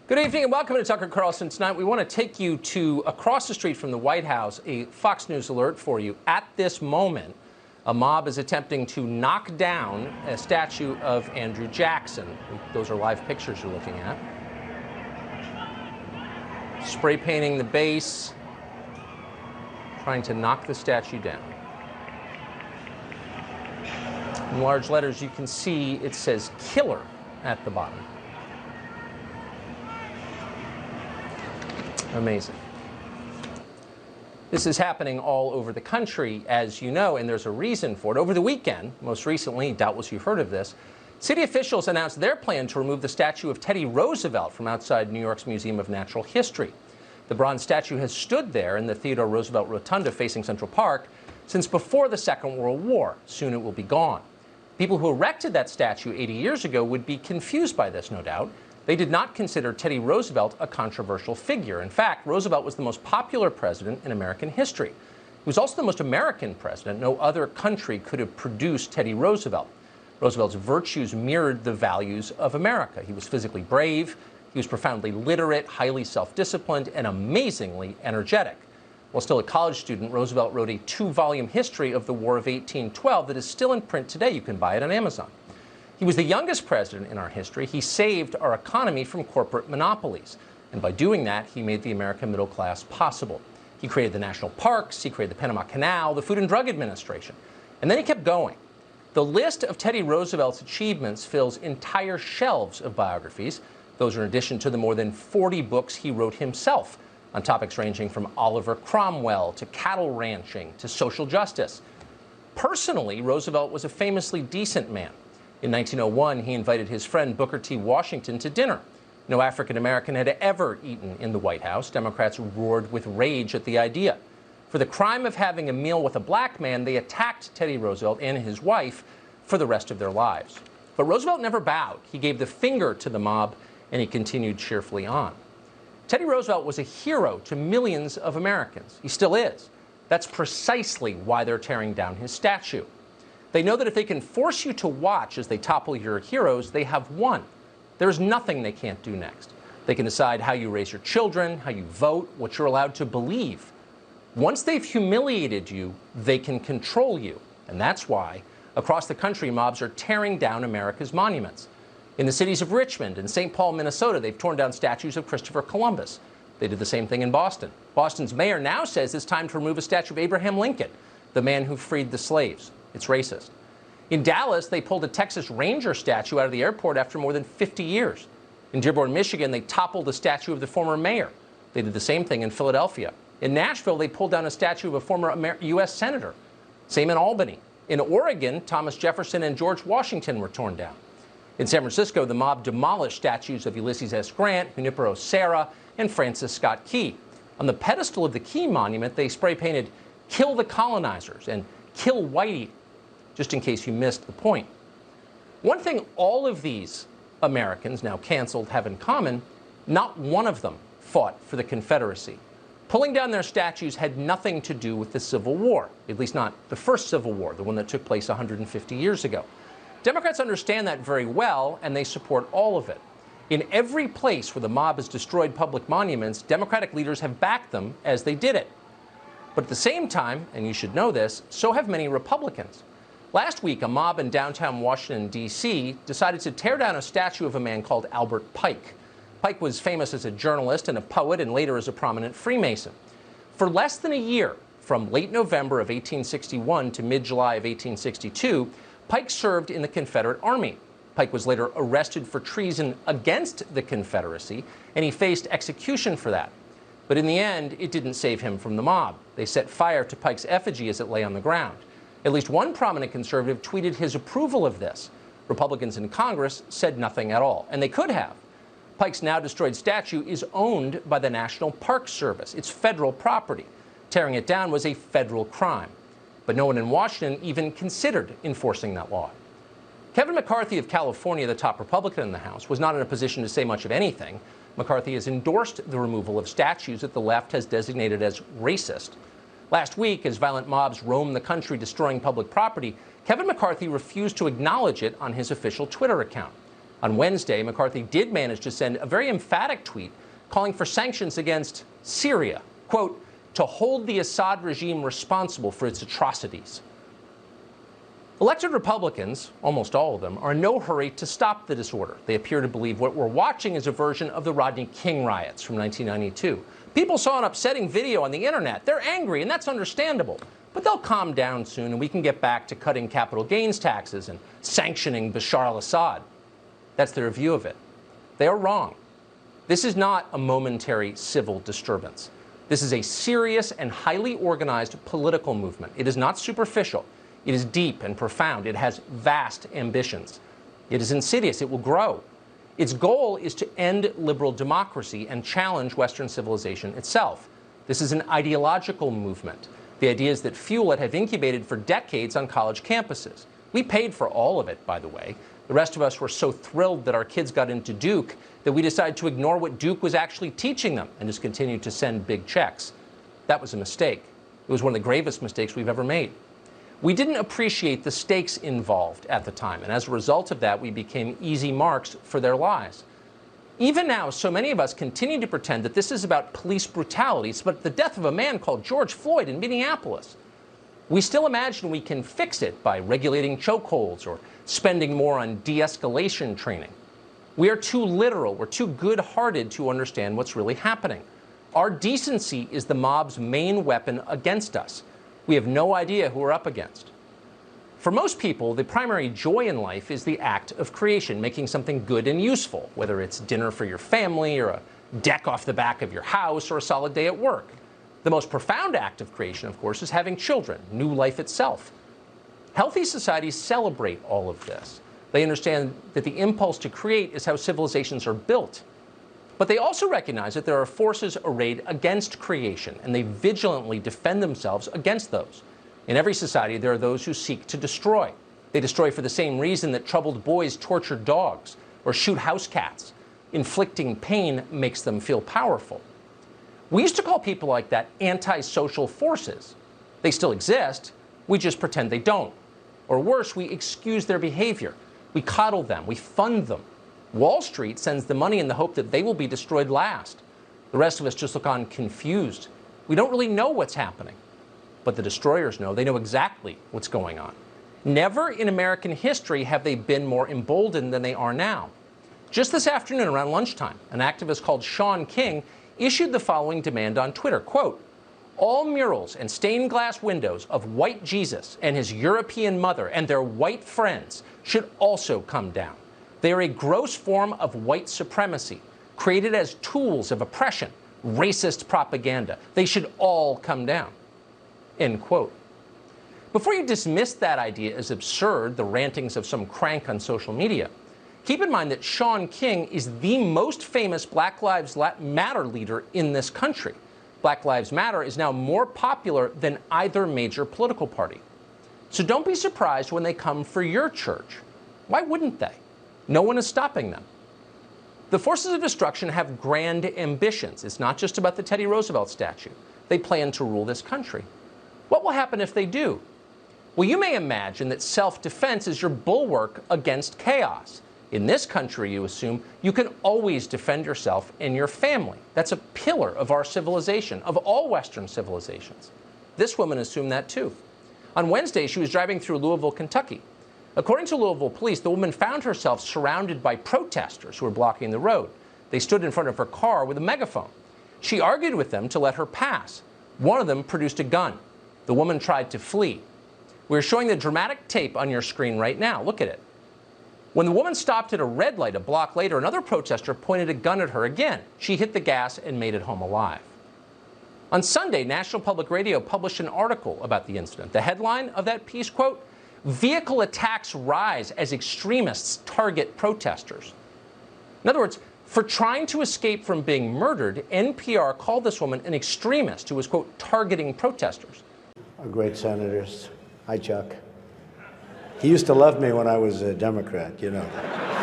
Good evening and welcome to Tucker Carlson. Tonight we want to take you to across the street from the White House, a Fox News alert for you. At this moment, a mob is attempting to knock down a statue of Andrew Jackson. Those are live pictures you're looking at. Spray painting the base, trying to knock the statue down. In large letters you can see it says "Killer" at the bottom. Amazing. This is happening all over the country, as you know, and there's a reason for it. Over the weekend, most recently, doubtless you've heard of this, city officials announced their plan to remove the statue of Teddy Roosevelt from outside New York's Museum of Natural History. The bronze statue has stood there in the Theodore Roosevelt Rotunda facing Central Park since before the Second World War. Soon it will be gone. People who erected that statue 80 years ago would be confused by this, no doubt. They did not consider Teddy Roosevelt a controversial figure. In fact, Roosevelt was the most popular president in American history. He was also the most American president. No other country could have produced Teddy Roosevelt. Roosevelt's virtues mirrored the values of America. He was physically brave, he was profoundly literate, highly self-disciplined, and amazingly energetic. While still a college student, Roosevelt wrote a 2-volume history of the War of 1812 that is still in print today. You can buy it on Amazon. He was the youngest president in our history. He saved our economy from corporate monopolies. And by doing that, he made the American middle class possible. He created the national parks, he created the Panama Canal, the Food and Drug Administration. And then he kept going. The list of Teddy Roosevelt's achievements fills entire shelves of biographies. Those are in addition to the more than 40 books he wrote himself on topics ranging from Oliver Cromwell to cattle ranching to social justice. Personally, Roosevelt was a famously decent man. In 1901, he invited his friend Booker T. Washington to dinner. No African American had ever eaten in the White House. Democrats roared with rage at the idea. For the crime of having a meal with a black man, they attacked Teddy Roosevelt and his wife for the rest of their lives. But Roosevelt never bowed. He gave the finger to the mob, and he continued cheerfully on. Teddy Roosevelt was a hero to millions of Americans. He still is. That's precisely why they're tearing down his statue. They know that if they can force you to watch as they topple your heroes, they have won. There's nothing they can't do next. They can decide how you raise your children, how you vote, what you're allowed to believe. Once they've humiliated you, they can control you. And that's why, across the country, mobs are tearing down America's monuments. In the cities of Richmond and St. Paul, Minnesota, they've torn down statues of Christopher Columbus. They did the same thing in Boston. Boston's mayor now says it's time to remove a statue of Abraham Lincoln, the man who freed the slaves. It's racist. In Dallas, they pulled a Texas Ranger statue out of the airport after more than 50 years. In Dearborn, Michigan, they toppled a statue of the former mayor. They did the same thing in Philadelphia. In Nashville, they pulled down a statue of a former U.S. senator. Same in Albany. In Oregon, Thomas Jefferson and George Washington were torn down. In San Francisco, the mob demolished statues of Ulysses S. Grant, Junipero Serra, and Francis Scott Key. On the pedestal of the Key Monument, they spray-painted "Kill the Colonizers" and "Kill Whitey," just in case you missed the point. One thing all of these Americans, now canceled, have in common: not one of them fought for the Confederacy. Pulling down their statues had nothing to do with the Civil War, at least not the first Civil War, the one that took place 150 years ago. Democrats understand that very well, and they support all of it. In every place where the mob has destroyed public monuments, Democratic leaders have backed them as they did it. But at the same time, and you should know this, so have many Republicans. Last week, a mob in downtown Washington, D.C. decided to tear down a statue of a man called Albert Pike. Pike was famous as a journalist and a poet, and later as a prominent Freemason. For less than a year, from late November of 1861 to mid-July of 1862, Pike served in the Confederate Army. Pike was later arrested for treason against the Confederacy, and he faced execution for that. But in the end, it didn't save him from the mob. They set fire to Pike's effigy as it lay on the ground. At least one prominent conservative tweeted his approval of this. Republicans in Congress said nothing at all, and they could have. Pike's now destroyed statue is owned by the National Park Service. It's federal property. Tearing it down was a federal crime. But no one in Washington even considered enforcing that law. Kevin McCarthy of California, the top Republican in the House, was not in a position to say much of anything. McCarthy has endorsed the removal of statues that the left has designated as racist. Last week, as violent mobs roamed the country destroying public property, Kevin McCarthy refused to acknowledge it on his official Twitter account. On Wednesday, McCarthy did manage to send a very emphatic tweet calling for sanctions against Syria, quote, to hold the Assad regime responsible for its atrocities. Elected Republicans, almost all of them, are in no hurry to stop the disorder. They appear to believe what we're watching is a version of the Rodney King riots from 1992. People saw an upsetting video on the internet. They're angry, and that's understandable. But they'll calm down soon, and we can get back to cutting capital gains taxes and sanctioning Bashar al-Assad. That's their view of it. They are wrong. This is not a momentary civil disturbance. This is a serious and highly organized political movement. It is not superficial. It is deep and profound. It has vast ambitions. It is insidious. It will grow. Its goal is to end liberal democracy and challenge Western civilization itself. This is an ideological movement. The ideas that fuel it have incubated for decades on college campuses. We paid for all of it, by the way. The rest of us were so thrilled that our kids got into Duke that we decided to ignore what Duke was actually teaching them and just continued to send big checks. That was a mistake. It was one of the gravest mistakes we've ever made. We didn't appreciate the stakes involved at the time, and as a result of that, we became easy marks for their lies. Even now, so many of us continue to pretend that this is about police brutality. It's about the death of a man called George Floyd in Minneapolis. We still imagine we can fix it by regulating chokeholds or spending more on de-escalation training. We are too literal, we're too good-hearted to understand what's really happening. Our decency is the mob's main weapon against us. We have no idea who we're up against. For most people, the primary joy in life is the act of creation, making something good and useful, whether it's dinner for your family or a deck off the back of your house or a solid day at work. The most profound act of creation, of course, is having children, new life itself. Healthy societies celebrate all of this. They understand that the impulse to create is how civilizations are built. But they also recognize that there are forces arrayed against creation, and they vigilantly defend themselves against those. In every society, there are those who seek to destroy. They destroy for the same reason that troubled boys torture dogs or shoot house cats. Inflicting pain makes them feel powerful. We used to call people like that antisocial forces. They still exist, we just pretend they don't. Or worse, we excuse their behavior. We coddle them, we fund them. Wall Street sends the money in the hope that they will be destroyed last. The rest of us just look on confused. We don't really know what's happening. But the destroyers know. They know exactly what's going on. Never in American history have they been more emboldened than they are now. Just this afternoon around lunchtime, an activist called Sean King issued the following demand on Twitter, quote, all murals and stained glass windows of white Jesus and his European mother and their white friends should also come down. They are a gross form of white supremacy, created as tools of oppression, racist propaganda. They should all come down. End quote. Before you dismiss that idea as absurd, the rantings of some crank on social media, keep in mind that Sean King is the most famous Black Lives Matter leader in this country. Black Lives Matter is now more popular than either major political party. So don't be surprised when they come for your church. Why wouldn't they? No one is stopping them. The forces of destruction have grand ambitions. It's not just about the Teddy Roosevelt statue. They plan to rule this country. What will happen if they do? Well, you may imagine that self-defense is your bulwark against chaos. In this country, you assume, you can always defend yourself and your family. That's a pillar of our civilization, of all Western civilizations. This woman assumed that too. On Wednesday, she was driving through Louisville, Kentucky. According to Louisville police, the woman found herself surrounded by protesters who were blocking the road. They stood in front of her car with a megaphone. She argued with them to let her pass. One of them produced a gun. The woman tried to flee. We're showing the dramatic tape on your screen right now. Look at it. When the woman stopped at a red light a block later, another protester pointed a gun at her again. She hit the gas and made it home alive. On Sunday, National Public Radio published an article about the incident. The headline of that piece, quote, vehicle attacks rise as extremists target protesters. In other words, for trying to escape from being murdered, NPR called this woman an extremist who was, quote, targeting protesters. Our great senators. Hi, Chuck. He used to love me when I was a Democrat, you know.